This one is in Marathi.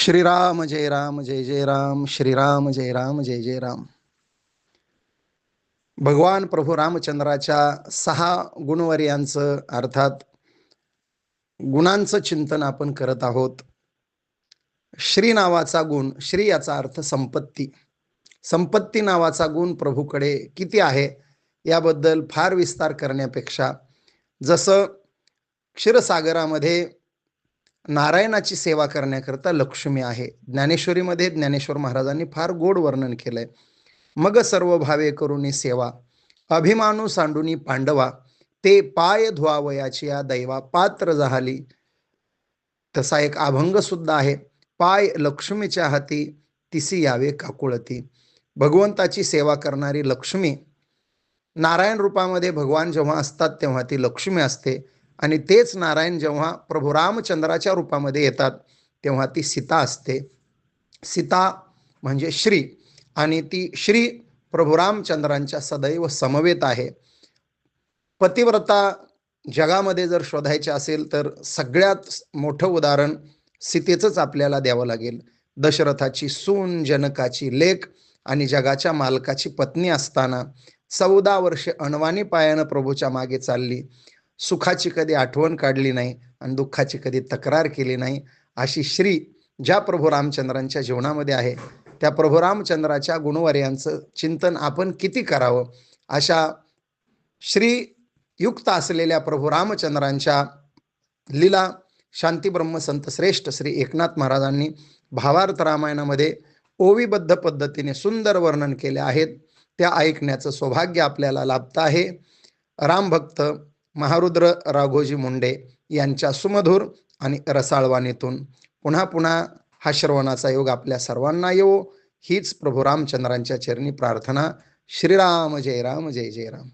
श्रीराम जय राम जय जय राम, श्रीराम जय राम जय जय राम. भगवान प्रभू रामचंद्राच्या 6 गुणवर्यांचं अर्थात गुणांचं चिंतन आपण करत आहोत. श्री नावाचा गुण, श्री याचा अर्थ संपत्ती. संपत्ती नावाचा गुण प्रभूकडे किती आहे याबद्दल फार विस्तार करण्यापेक्षा, जसं क्षीरसागरामध्ये नारायणाची सेवा करण्याकरता लक्ष्मी आहे, ज्ञानेश्वरीमध्ये ज्ञानेश्वर महाराजांनी फार गोड वर्णन केलंय. मग सर्व भावे करुणी सेवा, अभिमानू सांडुनी पांडवा, ते पाय धुवावयाची या दैवा पात्र झाली. तसा एक अभंग सुद्धा आहे, पाय लक्ष्मीच्या हाती, तिसी यावे काकुळती. भगवंताची सेवा करणारी लक्ष्मी, नारायण रूपामध्ये भगवान जेव्हा असतात तेव्हा ती लक्ष्मी असते, आणि तेच नारायण जेव्हा प्रभू रामचंद्राच्या रूपामध्ये येतात तेव्हा ती सीता असते. सीता म्हणजे श्री, आणि ती श्री प्रभू रामचंद्रांच्या सदैव समवेत आहे. पतिव्रता जगामध्ये जर शोधायचे असेल तर सगळ्यात मोठं उदाहरण सीतेचंच आपल्याला द्यावं लागेल. दशरथाची सून, जनकाची लेक आणि जगाच्या मालकाची पत्नी असताना 14 वर्षे अणवानी पायानं प्रभूच्या मागे चालली, सुखाची कधी आठवण काढली नाही आणि दुःखाची कधी तक्रार केली नाही, अशी श्री ज्या प्रभू रामचंद्रांच्या जीवनामध्ये आहे, त्या प्रभू रामचंद्राच्या गुणवर्यांचं चिंतन आपण किती करावं. अशा श्रीयुक्त असलेल्या प्रभू रामचंद्रांच्या लीला शांती ब्रह्मसंत श्रेष्ठ श्री एकनाथ महाराजांनी भावार्थ रामायणामध्ये ओवीबद्ध पद्धतीने सुंदर वर्णन केले आहेत. त्या ऐकण्याचं सौभाग्य आपल्याला लाभतं आहे. रामभक्त महारुद्र राघोजी मुंडे यांच्या सुमधुर आणि रसाळवाणीतून पुन्हा पुन्हा हा श्रवणाचा योग आपल्या सर्वांना येवो, हीच प्रभू रामचंद्रांच्या चरणी प्रार्थना. श्रीराम जय राम जय जय राम.